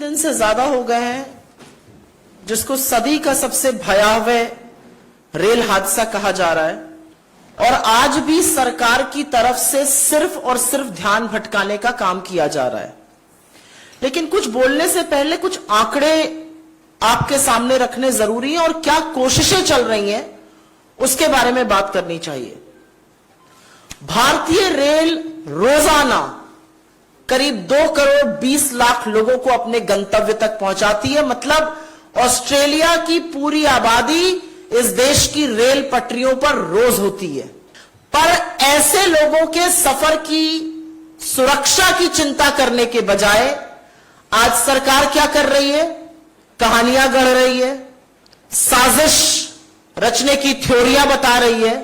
दिन से ज्यादा हो गए हैं जिसको सदी का सबसे भयावह रेल हादसा कहा जा रहा है, और आज भी सरकार की तरफ से सिर्फ और सिर्फ ध्यान भटकाने का काम किया जा रहा है। लेकिन कुछ बोलने से पहले कुछ आंकड़े आपके सामने रखने जरूरी है और क्या कोशिशें चल रही हैं उसके बारे में बात करनी चाहिए। भारतीय रेल रोजाना करीब 2 करोड़ 20 लाख लोगों को अपने गंतव्य तक पहुंचाती है। मतलब ऑस्ट्रेलिया की पूरी आबादी इस देश की रेल पटरियों पर रोज होती है। पर ऐसे लोगों के सफर की सुरक्षा की चिंता करने के बजाय आज सरकार क्या कर रही है? कहानियां गढ़ रही है, साजिश रचने की थ्योरियां बता रही है,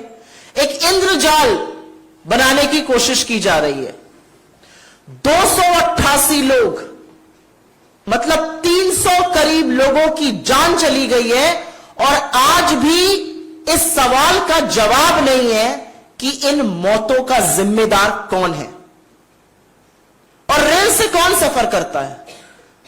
एक इंद्रजाल बनाने की कोशिश की जा रही है। 288 लोग, मतलब 300 करीब लोगों की जान चली गई है और आज भी इस सवाल का जवाब नहीं है कि इन मौतों का जिम्मेदार कौन है। और रेल से कौन सफर करता है?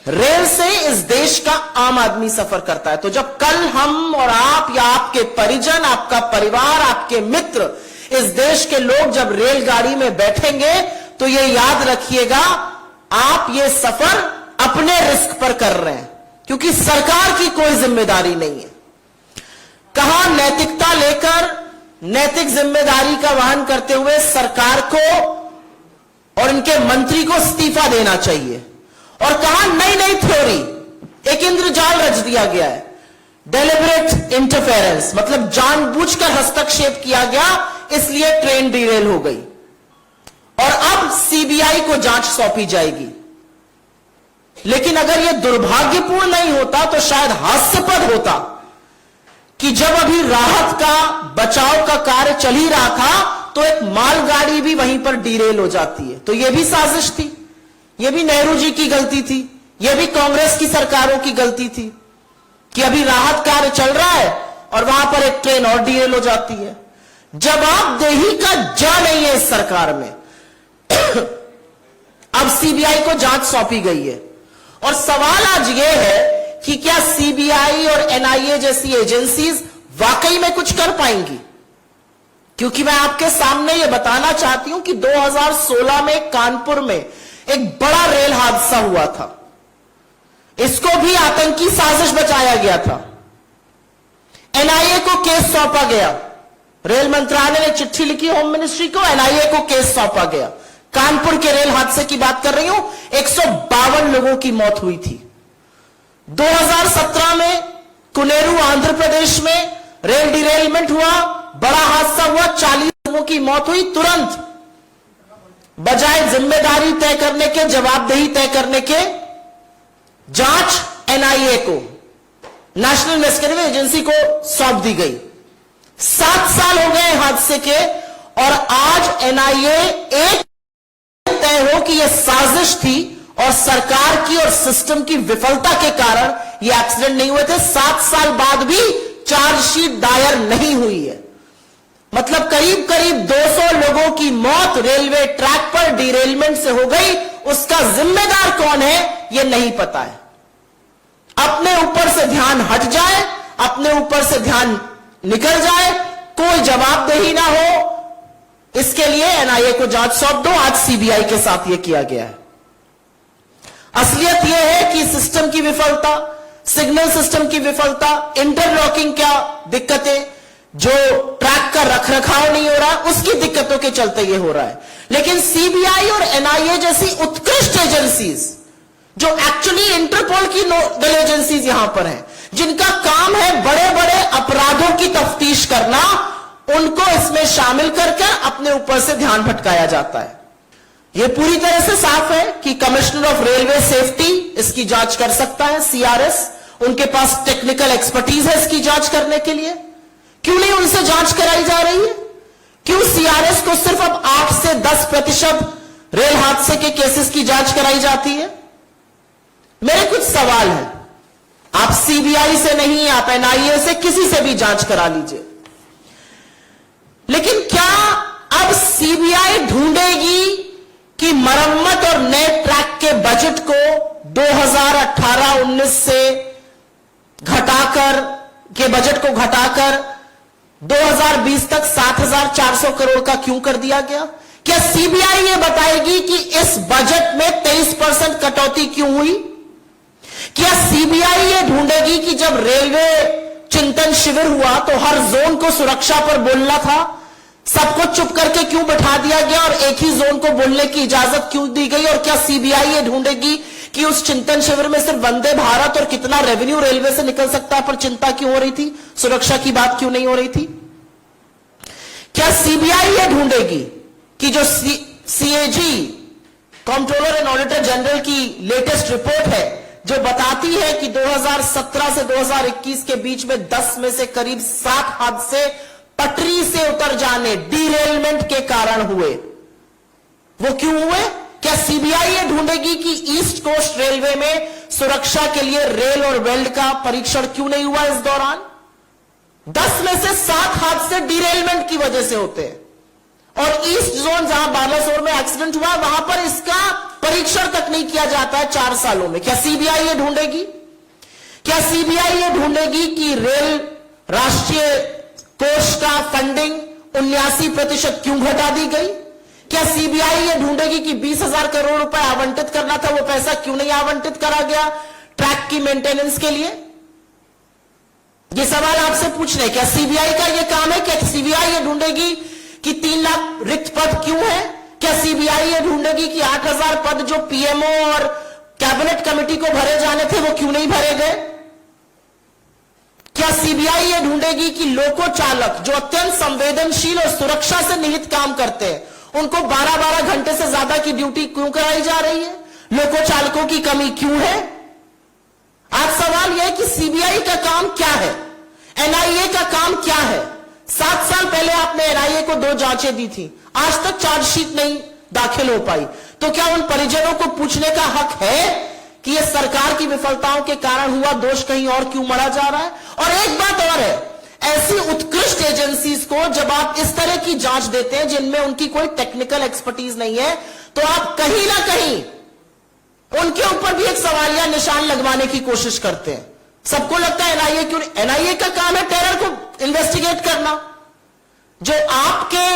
रेल से इस देश का आम आदमी सफर करता है। तो जब कल हम और आप या आपके परिजन, आपका परिवार, आपके मित्र, इस देश के लोग जब रेलगाड़ी में बैठेंगे तो ये याद रखिएगा, आप ये सफर अपने रिस्क पर कर रहे हैं, क्योंकि सरकार की कोई जिम्मेदारी नहीं है। कहां नैतिकता लेकर नैतिक जिम्मेदारी का वहन करते हुए सरकार को और इनके मंत्री को इस्तीफा देना चाहिए, और कहां नई नई थ्योरी, एक इंद्रजाल रच दिया गया है, डेलिबरेट इंटरफेरेंस, मतलब जानबूझकर हस्तक्षेप किया गया इसलिए ट्रेन डिरेल हो गई और अब सीबीआई को जांच सौंपी जाएगी। लेकिन अगर यह दुर्भाग्यपूर्ण नहीं होता तो शायद हास्यास्पद होता कि जब अभी राहत का, बचाव का कार्य चल ही रहा था तो एक मालगाड़ी भी वहीं पर डिरेल हो जाती है। तो यह भी साजिश थी, यह भी नेहरू जी की गलती थी, यह भी कांग्रेस की सरकारों की गलती थी कि अभी राहत कार्य चल रहा है और वहां पर एक ट्रेन और डिरेल हो जाती है। जवाबदेही का जा नहीं है इस सरकार में। अब सीबीआई को जांच सौंपी गई है और सवाल आज यह है कि क्या सीबीआई और एनआईए जैसी एजेंसीज वाकई में कुछ कर पाएंगी? क्योंकि मैं आपके सामने यह बताना चाहती हूं कि 2016 में कानपुर में एक बड़ा रेल हादसा हुआ था। इसको भी आतंकी साजिश बचाया गया था। एनआईए को केस सौंपा गया, रेल मंत्रालय ने चिट्ठी लिखी होम मिनिस्ट्री को, एनआईए को केस सौंपा गया। कानपुर के रेल हादसे की बात कर रही हूं, 152 लोगों की मौत हुई थी। 2017 में कुनेरू आंध्र प्रदेश में रेल डिरेलमेंट हुआ, बड़ा हादसा हुआ, 40 लोगों की मौत हुई। तुरंत बजाय जिम्मेदारी तय करने के, जवाबदेही तय करने के, जांच एनआईए को, नेशनल इन्वेस्टिगेटिव एजेंसी को सौंप दी गई। 7 साल हो गए हादसे के और आज एनआईए एक तय हो कि यह साजिश थी और सरकार की और सिस्टम की विफलता के कारण यह एक्सीडेंट नहीं हुए थे। 7 साल बाद भी चार्जशीट दायर नहीं हुई है। मतलब करीब करीब 200 लोगों की मौत रेलवे ट्रैक पर डिरेलमेंट से हो गई। उसका जिम्मेदार कौन है यह नहीं पता है। अपने ऊपर से ध्यान हट जाए, अपने ऊपर से ध्यान निकल जाए, कोई जवाबदेही ना हो, इसके लिए एनआईए को जांच सौंप दो। आज सीबीआई के साथ यह किया गया है। असलियत यह है कि सिस्टम की विफलता, सिग्नल सिस्टम की विफलता, इंटरलॉकिंग क्या दिक्कतें, जो ट्रैक का रखरखाव नहीं हो रहा, उसकी दिक्कतों के चलते यह हो रहा है। लेकिन सीबीआई और एनआईए जैसी उत्कृष्ट एजेंसीज, जो एक्चुअली इंटरपोल की नोडल एजेंसीज यहां पर हैं, जिनका काम है बड़े बड़े अपराधों की तफ्तीश करना, उनको इसमें शामिल करके अपने ऊपर से ध्यान भटकाया जाता है। यह पूरी तरह से साफ है कि कमिश्नर ऑफ रेलवे सेफ्टी इसकी जांच कर सकता है, सीआरएस, उनके पास टेक्निकल एक्सपर्टीज है इसकी जांच करने के लिए। क्यों नहीं उनसे जांच कराई जा रही है? क्यों सीआरएस को सिर्फ अब 8 से 10% रेल हादसे के केसेस की जांच कराई जाती है? मेरे कुछ सवाल हैं। आप सीबीआई से नहीं, आप एनआईए से, किसी से भी जांच करा लीजिए, लेकिन क्या अब सीबीआई ढूंढेगी कि मरम्मत और नए ट्रैक के बजट को 2018 18-19 से घटाकर के बजट को घटाकर 2020 तक 7,400 करोड़ का क्यों कर दिया गया? क्या सीबीआई ये बताएगी कि इस बजट में 23% कटौती क्यों हुई? क्या सीबीआई ये ढूंढेगी कि जब रेलवे चिंतन शिविर हुआ तो हर जोन को सुरक्षा पर बोलना था, सबको चुप करके क्यों बैठा दिया गया और एक ही जोन को बोलने की इजाजत क्यों दी गई? और क्या सीबीआई ये ढूंढेगी कि उस चिंतन शिविर में सिर्फ वंदे भारत और कितना रेवेन्यू रेलवे से निकल सकता है पर चिंता क्यों हो रही थी? सुरक्षा की बात क्यों नहीं हो रही थी? क्या सीबीआई ये ढूंढेगी कि जो CAG controller and auditor general की लेटेस्ट रिपोर्ट है जो बताती है कि 2017 से 2021 के बीच में 10 में से करीब 7 हादसे पटरी से उतर जाने, डीरेलमेंट के कारण हुए, वो क्यों हुए? क्या सीबीआई ये ढूंढेगी कि ईस्ट कोस्ट रेलवे में सुरक्षा के लिए रेल और वेल्ड का परीक्षण क्यों नहीं हुआ इस दौरान? 10 में से 7 हादसे डीरेलमेंट की वजह से होते हैं और ईस्ट जोन जहां बालासोर में एक्सीडेंट हुआ वहां पर इसका परीक्षण तक नहीं किया जाता है 4 सालों में। क्या सीबीआई ये ढूंढेगी? क्या सीबीआई ये ढूंढेगी कि रेल राष्ट्रीय कोष का फंडिंग 79% क्यों घटा दी गई? क्या सीबीआई ये ढूंढेगी कि 20,000 करोड़ रुपए आवंटित करना था, वो पैसा क्यों नहीं आवंटित करा गया ट्रैक की मेंटेनेंस के लिए? ये सवाल आपसे पूछ रहे हैं। क्या सीबीआई का ये काम है? क्या सीबीआई ये ढूंढेगी कि 3 लाख रिक्त पद क्यों है? क्या सीबीआई ये ढूंढेगी कि 8,000 पद जो पीएमओ और कैबिनेट कमेटी को भरे जाने थे वो क्यों नहीं भरे गए? क्या सीबीआई ये ढूंढेगी कि लोको चालक जो अत्यंत संवेदनशील और सुरक्षा से निहित काम करते हैं उनको 12-12 घंटे से ज्यादा की ड्यूटी क्यों कराई जा रही है? लोको चालकों की कमी क्यों है? आज सवाल यह है कि सीबीआई का काम क्या है, एनआईए का काम क्या है? 7 साल पहले आपने एनआईए को 2 जांचें दी थी, आज तक चार्जशीट नहीं दाखिल हो पाई, तो क्या उन परिजनों को पूछने का हक है कि यह सरकार की विफलताओं के कारण हुआ, दोष कहीं और क्यों मढ़ा जा रहा है? और एक बात और है, ऐसी उत्कृष्ट एजेंसीज को जब आप इस तरह की जांच देते हैं जिनमें उनकी कोई टेक्निकल एक्सपर्टीज नहीं है, तो आप कहीं ना कहीं उनके ऊपर भी एक सवालिया निशान लगवाने की कोशिश करते हैं। सबको लगता है एनआईए क्यों? एनआईए का काम है टेरर को इन्वेस्टिगेट करना। जो आपके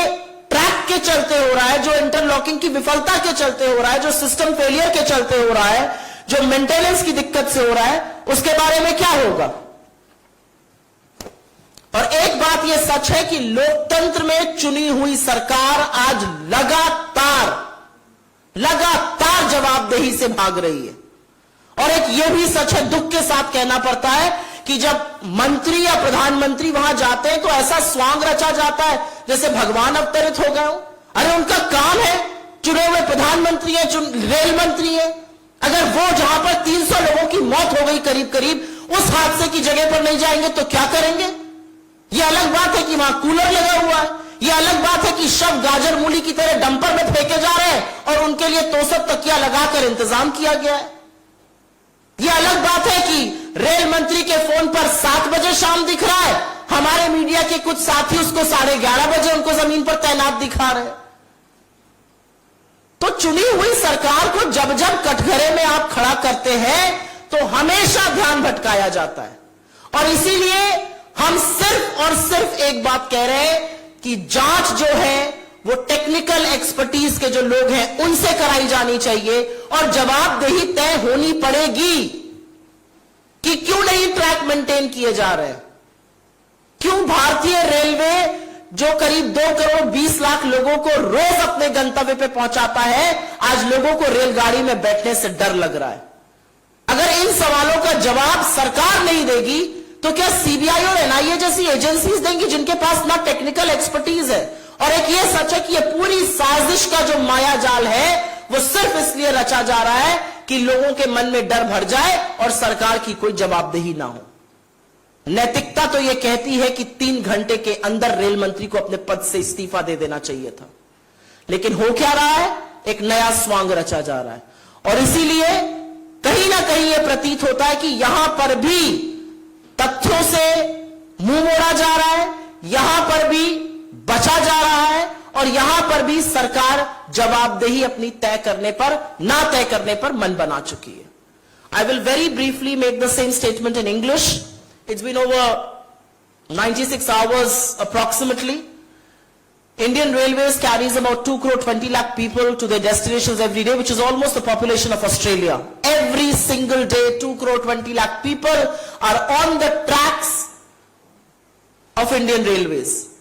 ट्रैक के चलते हो रहा है, जो इंटरलॉकिंग की विफलता के चलते हो रहा है, जो सिस्टम फेलियर के चलते हो रहा है, जो मेंटेनेंस की दिक्कत से हो रहा है, उसके बारे में क्या होगा? और एक बात यह सच है कि लोकतंत्र में चुनी हुई सरकार आज लगातार जवाबदेही से भाग रही है। और एक यह भी सच है, दुख के साथ कहना पड़ता है, कि जब मंत्री या प्रधानमंत्री वहां जाते हैं तो ऐसा स्वांग रचा जाता है जैसे भगवान अवतरित हो गए हो। अरे उनका काम है, चुने हुए प्रधानमंत्री है, रेल मंत्री है, अगर वो जहां पर 300 लोगों की मौत हो गई करीब करीब, उस हादसे की जगह पर नहीं जाएंगे तो क्या करेंगे? यह अलग बात है कि वहां कूलर लगा हुआ है, यह अलग बात है कि शव गाजर मूली की तरह डंपर में फेंके जा रहे हैं और उनके लिए तोसक तकिया लगाकर इंतजाम किया गया है। यह अलग बात है कि रेल मंत्री के फोन पर 7 बजे शाम दिख रहा है, हमारे मीडिया के कुछ साथी उसको 11:30 बजे उनको जमीन पर तैनात दिखा रहे हैं। तो चुनी हुई सरकार को जब जब कटघरे में आप खड़ा करते हैं तो हमेशा ध्यान भटकाया जाता है। और इसीलिए हम सिर्फ और सिर्फ एक बात कह रहे हैं कि जांच जो है वो टेक्निकल एक्सपर्टीज के जो लोग हैं उनसे कराई जानी चाहिए और जवाबदेही तय होनी पड़ेगी कि क्यों नहीं ट्रैक मेंटेन किए जा रहे हैं, क्यों भारतीय रेलवे जो करीब 2 करोड़ 20 लाख लोगों को रोज अपने गंतव्य पे पहुंचाता है, आज लोगों को रेलगाड़ी में बैठने से डर लग रहा है। अगर इन सवालों का जवाब सरकार नहीं देगी तो क्या सीबीआई और एनआईए जैसी एजेंसीज देंगी जिनके पास ना टेक्निकल एक्सपर्टीज है? और एक ये सच है कि ये पूरी साजिश का जो माया जाल है वो सिर्फ इसलिए रचा जा रहा है कि लोगों के मन में डर भर जाए और सरकार की कोई जवाबदेही ना हो। नैतिकता तो यह कहती है कि 3 घंटे के अंदर रेल मंत्री को अपने पद से इस्तीफा दे देना चाहिए था, लेकिन हो क्या रहा है? एक नया स्वांग रचा जा रहा है। और इसीलिए कहीं ना कहीं यह प्रतीत होता है कि यहां पर भी तथ्यों से मुंह मोड़ा जा रहा है, यहां पर भी बचा जा रहा है और यहां पर भी सरकार जवाबदेही अपनी तय करने पर, ना तय करने पर मन बना चुकी है। I will very briefly make the same statement in English. It's been over 96 hours approximately. Indian Railways carries about 2 crore 20 lakh people to their destinations every day, which is almost the population of Australia. Every single day, 2 crore 20 lakh people are on the tracks of Indian Railways.